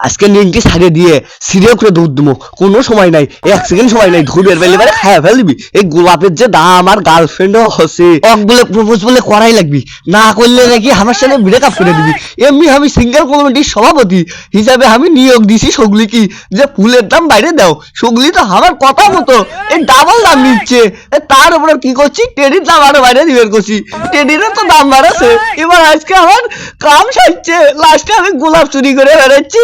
আজকে লিঙ্কটি ছাড়িয়ে দিয়ে সিরিয়াল করে দৌড় দেবো, কোনো সময় নাই, 1 সেকেন্ড সময় নাই, ধুবের বেলে বেলে খায় ফেলবি। এই গোলাপের যে দাম আর গার্লফ্রেন্ডও হচ্ছে, অক বলে প্রপোজ বলে করাই লাগবি, না করলে নাকি আমার সাথে ব্রেকআপ করে দিবি। এমনি আমি সিঙ্গেল কমিটির সভাপতি হিসাবে আমি নিয়োগ দিছি সগলি কি যে ফুলের দাম বাইরে দাও, সগলি তো আমার কথা মতো এই ডাবল দাম নিচ্ছে। তার উপরে কি করছি, টেডির দাম আরো বাইরে দিবেন করছি, টেডিরও তো দাম বাড়াচ্ছে। এবার আজকে আমার কাম সাজছে, লাস্টে আমি গোলাপ চুরি করে বেড়াচ্ছি।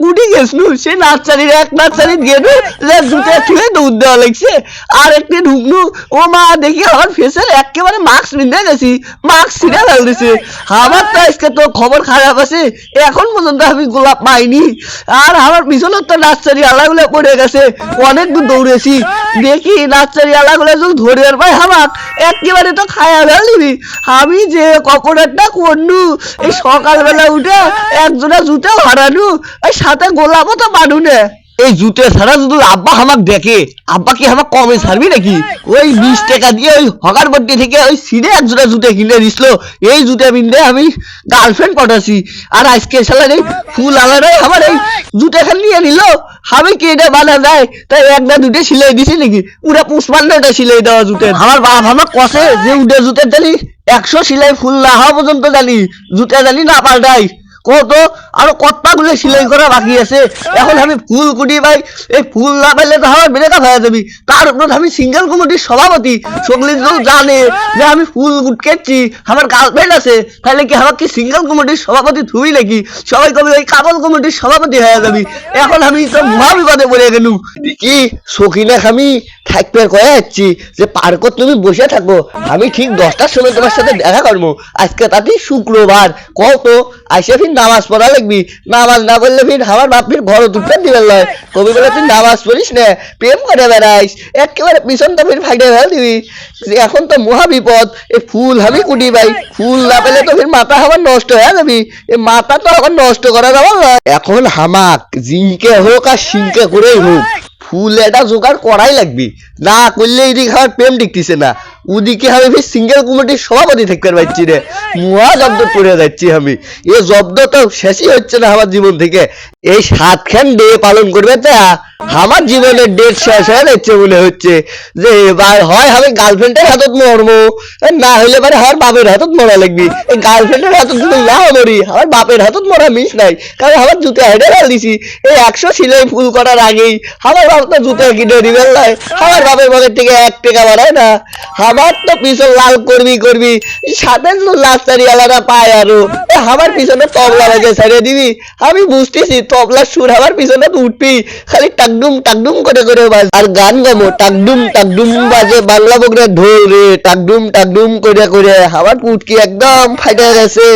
কুটি গেছনু সে নার্সারির এক নার্সারি গেনু জুতে ছুঁয়ে দৌড় দেওয়া লাগছে। আর একটি ঢুকনু, ও মা দেখি আমার ফেসের একেবারে মাস্ক নিতে গেছি, মাস্ক ছিঁড়ে ফেল দিছে। আমার তো আজকে তো খবর খারাপ আছে, এখন পর্যন্ত আমি গোলাপ পাইনি। আর আমার পিছনের তো নার্সারি আলাগুলো পড়ে গেছে, অনেক দূর দৌড়েছি, দেখি নার্সারি আলাগুলো যদি ধরে পাই আমার একেবারে তো খায়া ফেল দিবি। আমি যে কপড়াটা করনু, এই সকালবেলা উঠে একজোড়া জুতো হারানু, এই সাথে গোলাপও তো বানু না। এই জুতে ছাড়া যদি আব্বা আমাকে দেখে, আব্বা কি আমাকে কমে ছাড়বি নাকি? ওই 20 টাকা দিয়ে ওই হকার বড্ডি থেকে ওই সিধে এক জোড়া জুতে কিনে দিছিল, এই জুতে পিনতে আমি গার্লফ্রেন্ড পটাছি। আর আজকে শালার এই ফুল আলারাই আমার এই জুতে খান নিয়ে নিল। আমি কি এটা বানা যায়? তাই একটা দুটো সিলাই দিছি নাকি? পুরা 55টা সিলাই দেওয়া জুতে। আমার বাপ আমার কষে যে উঠে জুতের জানি 100 সিলাই ফুল না হওয়া পর্যন্ত জানি জুতে জানি না পাল্টাই। কত আরো কতগুলো সিলাই করা বাকি আছে। এখন আমি ফুল কুটি ভাই, এই ফুল না পেলে তো আমার ব্রেকআপ হয়ে যাবি। তার উপর আমি সিঙ্গেল কমিটির সভাপতি, সকলে তো জানে যে আমি ফুল কুটকেছি, আমার গার্লফ্রেন্ড আছে, তাহলে কি আমাকে সিঙ্গেল কমিটির সভাপতি তুই নাকি? সবাই কবি ওই কাবল কমিটির সভাপতি হয়ে যাবি। এখন আমি তো মহা বিপদে পড়ে গেলু। কি সখিনা আমি থাকবে কয়ে যাচ্ছি যে পার্কত তুমি বসে থাকবো, আমি ঠিক 10টার সময় তোমার সাথে দেখা করবো। আজকে তাতে শুক্রবার, কত আইসে ফির নামাজ পড়া লাগবি, নামাজ না পড়লে ফির আমার বাপির ঘর উঠতে দিবেন নয়। কবি বলে তুই নামাজ পড়িস না, প্রেম করে বেড়াইস, একেবারে পিছনটা ফির ফাইটে ফেল দিবি। এখন তো মহা বিপদ, এই ফুল আমি কুটি ভাই, ফুল না পেলে তো ফির মাথা আমার নষ্ট হয়ে যাবি। এই মাথা তো আমার নষ্ট করা যাবে না। এখন হামাক জিঙ্কে হোক আর সিঙ্কে করেই হোক ফুল এটা জোগাড় করাই লাগবি, না করলে এদিকে আমার প্রেম টিকতেছে না, ওদিকে আমি সিঙ্গেল কমিটির সভাপতি থাকতে পারছি রে, মহা জব্দ করে যাচ্ছি আমি। এই জব্দ তো শেষই হচ্ছে না আমার জীবন থেকে। এই 7খান ডে পালন করবে তা আমার জীবনের ডেট শেষ হয়ে যাচ্ছে মনে হচ্ছে। যে এবার হয় আমি গার্লফ্রেন্ডের হাতত মরবো, না হইলে পারে আমার বাপের হাতত মরা লাগবি। এই গার্লফ্রেন্ডের হাতত যদি না মরি, আমার বাপের হাতত মরা মিস নাই, কারণ আমার জুতে হেঁটে ফেল দিছি। এই 100 সিলাই ফুল করার আগেই আমার বাপ তো জুতে কিনে দিবেন নাই, আমার বাপের পকেট থেকে 1 টাকা বাড়ায় না। আমার তো পিছন লাল করবি সাথে লাস্টারি আলাদা পায় আরো আমার পিছনে তবলা বাজে ছেড়ে দিবি। আমি বুঝতেছি তবলার সুর আমার পিছনে তো উঠবি, খালি টাকডুম করে বাজ। আর গান গামো টাকডুম বাজে বাংলা বকরে ঢোল রে, টাকডুম করে আমার পুটকি একদম ফাইটে গেছে।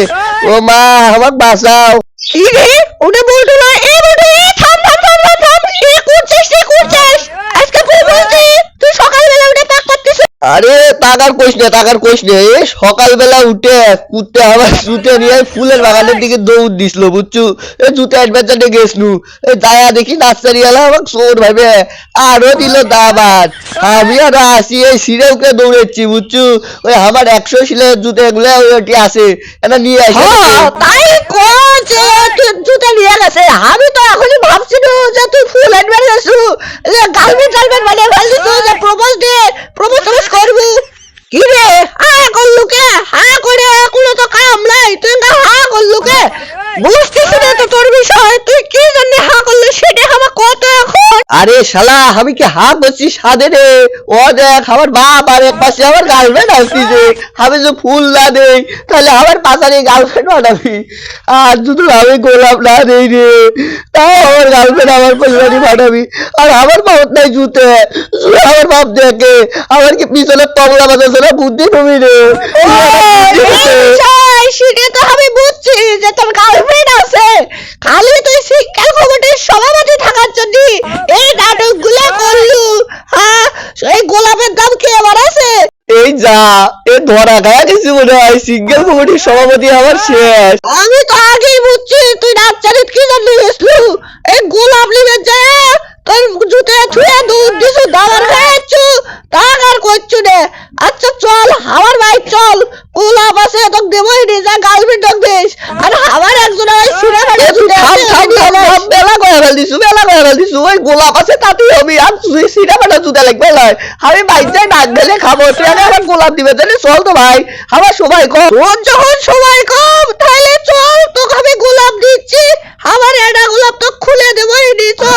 ও মা আমার বাঁচাও। কি রে ওটা বলতো না, এ বলতো এ থাম এ করছিস আজকে কই বলছি তুই সকালবেলা উঠে পাক করতেছিস? আরে টাকার কইস না এ সকালবেলা উঠে কুত্তে আমার জুতে নিয়ে ফুলের বাগানের দিকে দৌড় দিছিল বুঝছু। এ জুতে অ্যাডভেঞ্চারে গেছনু, এ যায়া দেখি নার্সারি আলা আমাকে চোর ভাবে আরো দিল দাবাত। আমি আর আসি এই সিঁড়ে উঠে দৌড়েছি বুঝছু। ওই আমার 100 সিলের জুতে এগুলো ওটি আছে, এটা নিয়ে আসি। তাই কোচে তুই জুতে নিয়ে গেছে, আমি তো এখনই ভাবছিল যে তুই ফুল অ্যাডভেঞ্চার গেছু, যে গার্লফ্রেন্ড মানে ভাবছিস যে প্রপোজ করবি। কি রে করলুকে করে কোনো তো কাম নাই, তুই করলুকে বুঝতেছি না তো তোর বিষয়, তুই কি জন্য করলি সেটা আমার কত এখন। আরে শালা আমি কি করছি সাদে রে, ও দেখ আমার বাপ আর এক পাশে আমার গার্লফ্রেন্ড আসতেছে, আমি যে ফুল না দেই তাহলে আমার পাশারে গার্লফ্রেন্ড বানাবি। আর যদি আমি গোলাপ না দেই রে, তাও আমার গার্লফ্রেন্ড আমার পরিবারই বানাবি। আর আমার বাপ নাই জুতে, আমার বাপ দেখে আমার কি পিছনে তবলা বাজাচ্ছে না, বুদ্ধি তুমি রে। সেটা তো আমি বুঝছি যে তোর গার্লফ্রেন্ড আছে, খালি তুই সিঙ্গেল কমিটির সভাপতি থাকার জন্য এই নাটকগুলো করলু। হ্যাঁ এই গোলাপের দাম কে আবার আছে? এই যা এ ধরা খায় গেছি মনে হয়, সিঙ্গেল কমিটির সভাপতি আমার শেষ। আমি তো আগেই বুঝছি তুই নার্সারিত কি জন্য গেছলু, এই গোলাপ নিবে যায় তোর জুতে ছুঁয়ে দৌড় দিছু, দাবার খাইছু, টাকার করছু রে। আচ্ছা চল আমার ভাই চল, গোলাপ আছে তোকে দেবই নি, যা গার্লফ্রেন্ড দেশ। আর আমার একজন ওই সিনেমা ফেল দিছু মেলা করে ফেল দিছু ওই গোলাপ আছে তাতেই আমি আর তুই সিনেমাটা জুতা লাগবে নয় আমি বাইরে নাক ঢেলে খাবো তুই আগে আমার গোলাপ দিবে তাহলে চল তো ভাই আমার সময় কম তোর যখন সময় কম তাহলে চল তোকে আমি গোলাপ দিচ্ছি আমার এটা গোলাপ তো খুলে দেবো এডি তো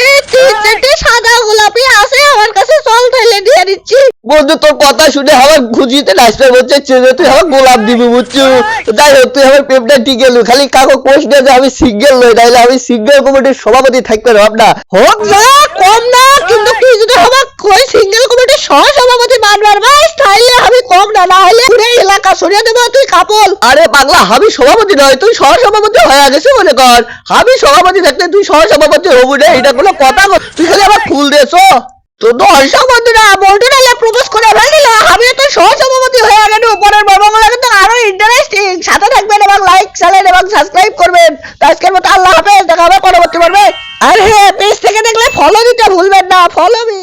এই তিন চারটে সাদা গোলাপই আছে আমার কাছে চল তাহলে দিয়ে দিচ্ছি বন্ধু তোর কথা শুনে আমার খুশিতে নাচতে হচ্ছে তুই আমার গোলাপ দিবি বুঝছো যাই হোক তুই আমার প্রেমটা টিকে এলু খালি কাকু কোষ না যে আমি সিঙ্গেল নই তাইলে আমি সিঙ্গেল কমিটির সভাপতি থাকতে পারব না হোক না কম না কিন্তু তুই যদি আমার কই সিঙ্গেল কমিটির সহ সভাপতি মানবার ভাই তাইলে আমি কম না না হলে পুরো এলাকা সরিয়ে দেবো তুই কাপল আরে পাগলা আমি সভাপতি নয় তুই সহ সভাপতি হয়ে গেছে মনে কর আমি সভাপতি থাকতে তুই সহ সভাপতি হবি না এটা কোনো কথা তুই খালি আমার ফুল দিয়েছো তো দর্শক বন্ধুরা বলতে নাহলে প্রপোজ করে ফেলছিল আমি তো সহ সভাপতি হয়ে গেল উপরের বর্বগুলো কিন্তু আরো ইন্টারেস্টিং সাথে থাকবেন এবং লাইক চ্যানেল এবং সাবস্ক্রাইব করবেন তো আজকের মতো আল্লাহ হাফেজ দেখা হবে পরবর্তী পর্বে আর হ্যাঁ পেজ থেকে দেখলে ফলো দিতে ভুলবেন না ফলো মি